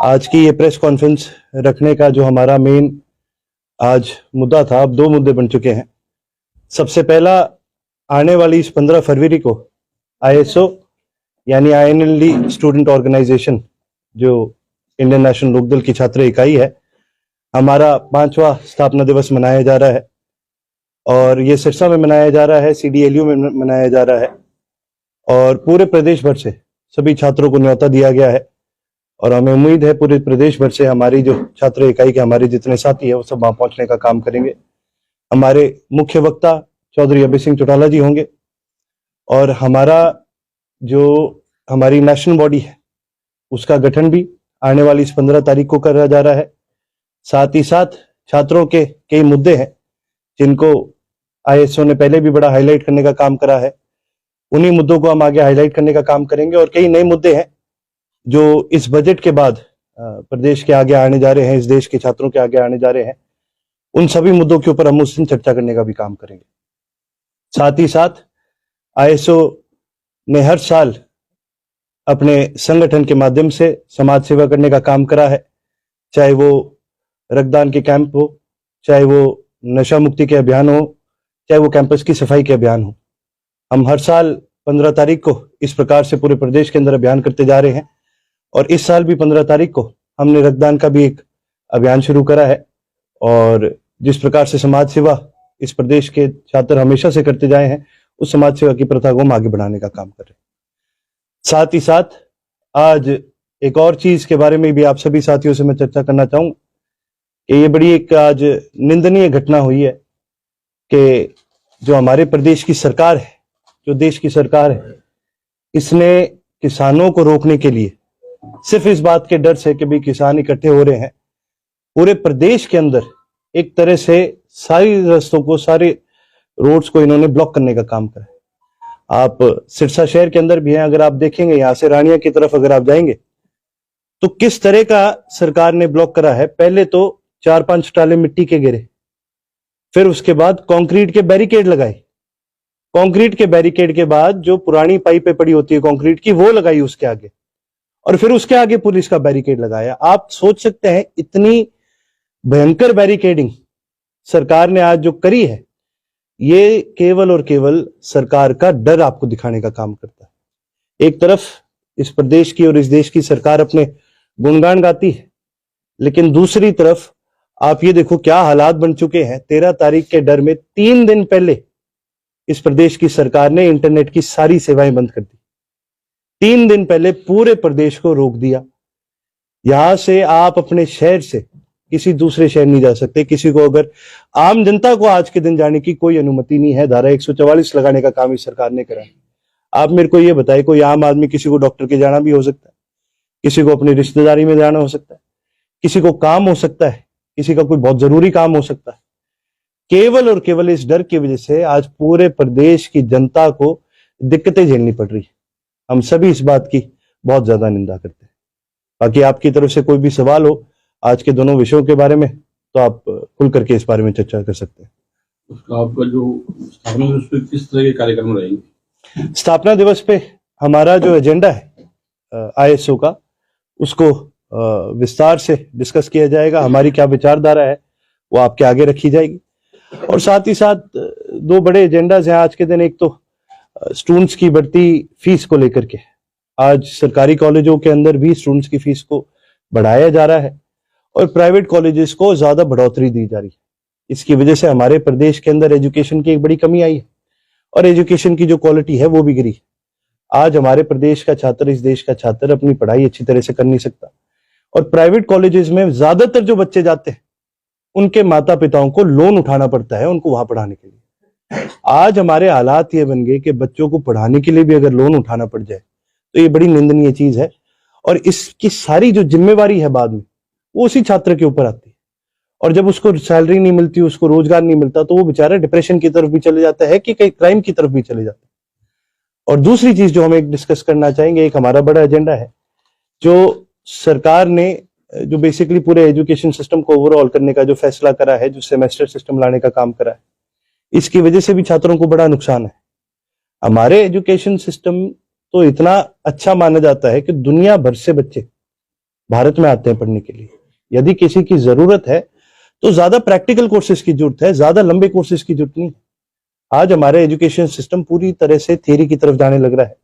आज की ये प्रेस कॉन्फ्रेंस रखने का जो हमारा मेन आज मुद्दा था, अब दो मुद्दे बन चुके हैं। सबसे पहला, आने वाली इस 15 फरवरी को आईएसओ यानी आईएनएलडी स्टूडेंट ऑर्गेनाइजेशन, जो इंडियन नेशनल लोकदल की छात्र इकाई है, हमारा 5वां स्थापना दिवस मनाया जा रहा है। और ये सिरसा में मनाया जा रहा है, सीडीएलयू में मनाया जा रहा है, और पूरे प्रदेश भर से सभी छात्रों को न्योता दिया गया है। और हमें उम्मीद है पूरे प्रदेश भर से हमारी जो छात्र इकाई के हमारे जितने साथी है वो सब वहां पहुंचने का काम करेंगे। हमारे मुख्य वक्ता चौधरी अभय सिंह चौटाला जी होंगे, और हमारा जो हमारी नेशनल बॉडी है उसका गठन भी आने वाली इस 15 तारीख को करा जा रहा है। साथ ही साथ छात्रों के कई मुद्दे हैं जिनको आईएसओ ने पहले भी बड़ा हाईलाइट करने का काम करा है, उन्हीं मुद्दों को हम आगे हाईलाइट करने का काम करेंगे। और कई नए मुद्दे हैं जो इस बजट के बाद प्रदेश के आगे आने जा रहे हैं, इस देश के छात्रों के आगे आने जा रहे हैं, उन सभी मुद्दों के ऊपर हम उस दिन चर्चा करने का भी काम करेंगे। साथ ही साथ आईएसओ ने हर साल अपने संगठन के माध्यम से समाज सेवा करने का काम करा है, चाहे वो रक्तदान के कैंप हो, चाहे वो नशा मुक्ति के अभियान हो, चाहे वो कैंपस की सफाई के अभियान हो। हम हर साल 15 तारीख को इस प्रकार से पूरे प्रदेश के अंदर अभियान करते जा रहे हैं, और इस साल भी 15 तारीख को हमने रक्तदान का भी एक अभियान शुरू करा है। और जिस प्रकार से समाज सेवा इस प्रदेश के छात्र हमेशा से करते जाए हैं, उस समाज सेवा की प्रथा को हम आगे बढ़ाने का काम कर रहे हैं। साथ ही साथ आज एक और चीज के बारे में भी आप सभी साथियों से मैं चर्चा करना चाहूंगा कि ये बड़ी एक आज निंदनीय घटना हुई है कि जो हमारे प्रदेश की सरकार है, जो देश की सरकार है, इसने किसानों को रोकने के लिए सिर्फ इस बात के डर से कि भी किसान इकट्ठे हो रहे हैं, पूरे प्रदेश के अंदर एक तरह से सारी रास्तों को, सारे रोड्स को इन्होंने ब्लॉक करने का काम करा है। आप सिरसा शहर के अंदर भी हैं, अगर आप देखेंगे यहां से रानिया की तरफ अगर आप जाएंगे तो किस तरह का सरकार ने ब्लॉक करा है। पहले तो 4-5 टाले मिट्टी के गिरे, फिर उसके बाद कंक्रीट के बैरिकेड लगाए, कंक्रीट के बैरिकेड के बाद जो पुरानी पाइपें पड़ी होती है कंक्रीट की वो लगाई उसके आगे, और फिर उसके आगे पुलिस का बैरिकेड लगाया। आप सोच सकते हैं इतनी भयंकर बैरिकेडिंग सरकार ने आज जो करी है, ये केवल और केवल सरकार का डर आपको दिखाने का काम करता है। एक तरफ इस प्रदेश की और इस देश की सरकार अपने गुणगान गाती है, लेकिन दूसरी तरफ आप ये देखो क्या हालात बन चुके हैं। 13 तारीख के डर में 3 दिन पहले इस प्रदेश की सरकार ने इंटरनेट की सारी सेवाएं बंद कर दी। 3 दिन पहले पूरे प्रदेश को रोक दिया। यहां से आप अपने शहर से किसी दूसरे शहर नहीं जा सकते। किसी को अगर आम जनता को आज के दिन जाने की कोई अनुमति नहीं है। धारा 144 लगाने का काम इस सरकार ने करा है। आप मेरे को ये बताइए, कोई आम आदमी किसी को डॉक्टर के जाना भी हो सकता है, किसी को अपनी रिश्तेदारी में जाना हो सकता है, किसी को काम हो सकता है, किसी का कोई बहुत जरूरी काम हो सकता है। केवल और केवल इस डर की वजह से आज पूरे प्रदेश की जनता को दिक्कतें झेलनी पड़ रही है। हम सभी इस बात की बहुत ज्यादा निंदा करते हैं। बाकी आपकी तरफ से कोई भी सवाल हो आज के दोनों विषयों के बारे में तो आप खुल करके इस बारे में चर्चा कर सकते हैं। उसका आपका जो स्थापना दिवस पे किस तरह के कार्यक्रम रहेंगे? स्थापना दिवस पे हमारा जो एजेंडा है आईएसओ का, उसको विस्तार से डिस्कस किया जाएगा। हमारी क्या विचारधारा है वो आपके आगे रखी जाएगी। और साथ ही साथ दो बड़े एजेंडाज हैं आज के दिन। एक तो स्टूडेंट्स की बढ़ती फीस को लेकर के, आज सरकारी कॉलेजों के अंदर भी स्टूडेंट्स की फीस को बढ़ाया जा रहा है और प्राइवेट कॉलेजेस को ज्यादा बढ़ोतरी दी जा रही है। इसकी वजह से हमारे प्रदेश के अंदर एजुकेशन की एक बड़ी कमी आई है और एजुकेशन की जो क्वालिटी है वो भी गिरी है। आज हमारे प्रदेश का छात्र, इस देश का छात्र अपनी पढ़ाई अच्छी तरह से कर नहीं सकता, और प्राइवेट कॉलेजेस में ज्यादातर जो बच्चे जाते हैं उनके माता पिताओं को लोन उठाना पड़ता है उनको वहां पढ़ाने के लिए। आज हमारे हालात ये बन गए कि बच्चों को पढ़ाने के लिए भी अगर लोन उठाना पड़ जाए तो ये बड़ी निंदनीय चीज है, और इसकी सारी जो जिम्मेवारी है बाद में वो उसी छात्र के ऊपर आती है। और जब उसको सैलरी नहीं मिलती, उसको रोजगार नहीं मिलता, तो वो बेचारा डिप्रेशन की तरफ भी चले जाता है कि कहीं क्राइम की तरफ भी चले जाता है। और दूसरी चीज जो हम एक डिस्कस करना चाहेंगे, एक हमारा बड़ा एजेंडा है जो सरकार ने जो बेसिकली पूरे एजुकेशन सिस्टम को ओवरऑल करने का जो फैसला करा है, जो सेमेस्टर सिस्टम लाने का काम करा है, इसकी वजह से भी छात्रों को बड़ा नुकसान है। हमारे एजुकेशन सिस्टम तो इतना अच्छा माना जाता है कि दुनिया भर से बच्चे भारत में आते हैं पढ़ने के लिए। यदि किसी की जरूरत है तो ज्यादा प्रैक्टिकल कोर्सेज की जरूरत है, ज्यादा लंबे कोर्सेज की जरूरत नहीं। आज हमारा एजुकेशन सिस्टम पूरी तरह से थियरी की तरफ जाने लग रहा है,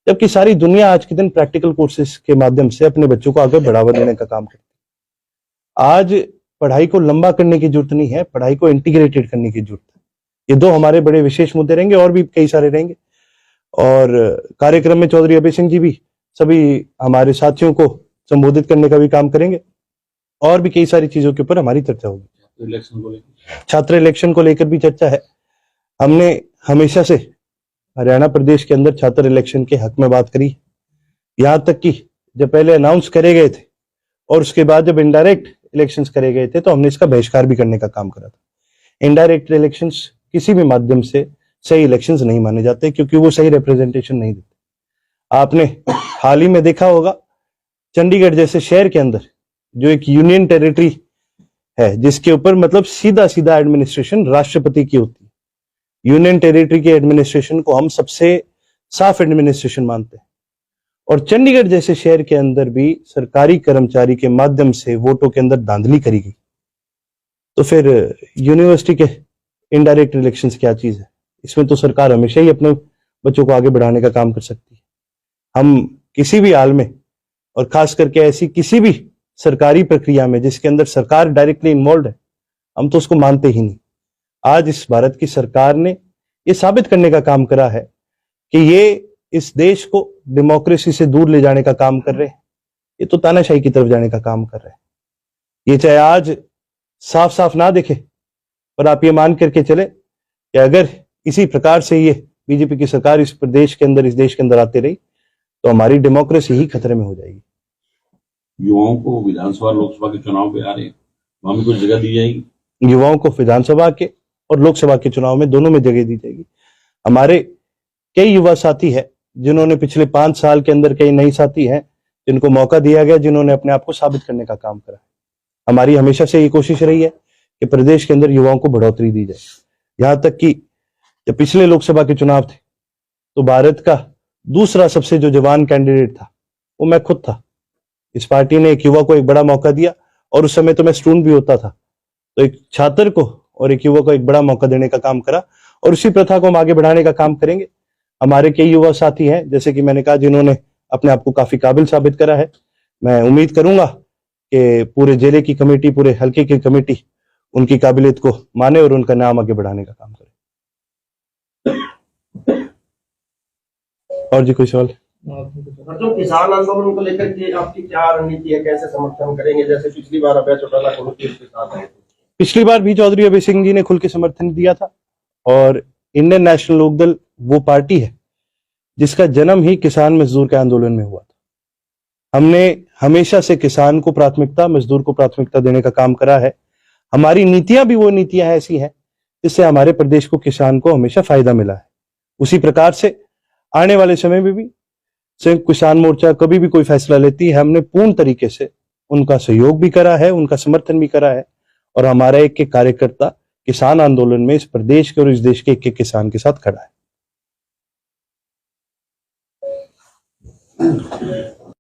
जबकि सारी दुनिया आज के दिन प्रैक्टिकल कोर्सेज के माध्यम से अपने बच्चों को आगे बढ़ावा देने का काम करती है। आज पढ़ाई को लंबा करने की जरूरत नहीं है, पढ़ाई को इंटीग्रेटेड करने की जरूरत है। ये दो हमारे बड़े विशेष मुद्दे रहेंगे, और भी कई सारे रहेंगे। और कार्यक्रम में चौधरी अभय सिंह जी भी सभी हमारे साथियों को संबोधित करने का भी काम करेंगे, और भी कई सारी चीजों के ऊपर हमारी चर्चा होगी। इलेक्शन को लेकर, छात्र इलेक्शन को लेकर भी चर्चा है। हमने हमेशा से हरियाणा प्रदेश के अंदर छात्र इलेक्शन के हक में बात करी, यहां तक कि जब पहले अनाउंस करे गए थे और उसके बाद जब इनडायरेक्ट इलेक्शंस करे गए थे तो हमने इसका बहिष्कार भी करने का काम करा था। इनडायरेक्ट इलेक्शंस किसी भी माध्यम से सही इलेक्शंस नहीं माने जाते, क्योंकि वो सही रिप्रेजेंटेशन नहीं देते। आपने हाल ही में देखा होगा, चंडीगढ़ जैसे शहर के अंदर जो एक यूनियन टेरिटरी है, जिसके ऊपर मतलब सीधा सीधा एडमिनिस्ट्रेशन राष्ट्रपति की होती है, यूनियन टेरिटरी के एडमिनिस्ट्रेशन को हम सबसे साफ एडमिनिस्ट्रेशन मानते हैं। और चंडीगढ़ जैसे शहर के अंदर भी सरकारी कर्मचारी के माध्यम से वोटों के अंदर धांधली करी गई, तो फिर यूनिवर्सिटी के इनडायरेक्ट इलेक्शंस क्या चीज है? इसमें तो सरकार हमेशा ही अपने बच्चों को आगे बढ़ाने का काम कर सकती है। हम किसी भी हाल में, और खास करके ऐसी किसी भी सरकारी प्रक्रिया में जिसके अंदर सरकार डायरेक्टली इन्वॉल्व है, हम तो उसको मानते ही नहीं। आज इस भारत की सरकार ने ये साबित करने का काम करा है कि ये इस देश को डेमोक्रेसी से दूर ले जाने का काम कर रहे हैं, ये तो तानाशाही की तरफ जाने का काम कर रहे हैं। ये चाहे आज साफ साफ ना दिखे, पर आप ये मान करके चले कि अगर इसी प्रकार से ये बीजेपी की सरकार इस प्रदेश के अंदर, इस देश के अंदर आती रही, तो हमारी डेमोक्रेसी ही खतरे में हो जाएगी। युवाओं को विधानसभा लोकसभा के चुनाव पे आ रहे हैं, वहां भी कुछ जगह दी जाएगी? युवाओं को विधानसभा के और लोकसभा के चुनाव में दोनों में जगह दी जाएगी। हमारे कई युवा साथी है जिन्होंने पिछले 5 साल के अंदर, कई नई साथी हैं जिनको मौका दिया गया, जिन्होंने अपने आप को साबित करने का काम करा। हमारी हमेशा से ये कोशिश रही है कि प्रदेश के अंदर युवाओं को बढ़ोतरी दी जाए। यहां तक कि जब पिछले लोकसभा के चुनाव थे तो भारत का दूसरा सबसे जो जवान कैंडिडेट था वो मैं खुद था। इस पार्टी ने एक युवा को एक बड़ा मौका दिया, और उस समय तो मैं स्टूडेंट भी होता था, तो एक छात्र को और एक युवा को एक बड़ा मौका देने का काम करा, और उसी प्रथा को हम आगे बढ़ाने का काम करेंगे। हमारे कई युवा साथी हैं, जैसे कि मैंने कहा, जिन्होंने अपने आप को काफी काबिल साबित करा है। मैं उम्मीद करूंगा कि पूरे जिले की कमेटी, पूरे हल्के की कमेटी उनकी काबिलियत को माने और उनका नाम आगे बढ़ाने का काम करे। और जी कोई सवाल? तो किसान आंदोलन को लेकर के आपकी क्या रणनीति है, कैसे समर्थन करेंगे? जैसे पिछली बार अभय चौटाला कमेटी के साथ आए थे, पिछली बार भी चौधरी अभय सिंह जी ने खुल के समर्थन दिया था, और इंडियन नेशनल लोकदल वो पार्टी है जिसका जन्म ही किसान मजदूर के आंदोलन में हुआ था। हमने हमेशा से किसान को प्राथमिकता, मजदूर को प्राथमिकता देने का काम करा है। हमारी नीतियां भी वो नीतियां ऐसी हैं जिससे हमारे प्रदेश को, किसान को हमेशा फायदा मिला है। उसी प्रकार से आने वाले समय में भी संयुक्त किसान मोर्चा कभी भी कोई फैसला लेती है, हमने पूर्ण तरीके से उनका सहयोग भी करा है, उनका समर्थन भी करा है, और हमारा एक एक कार्यकर्ता किसान आंदोलन में इस प्रदेश के और इस देश के एक एक किसान के साथ खड़ा है।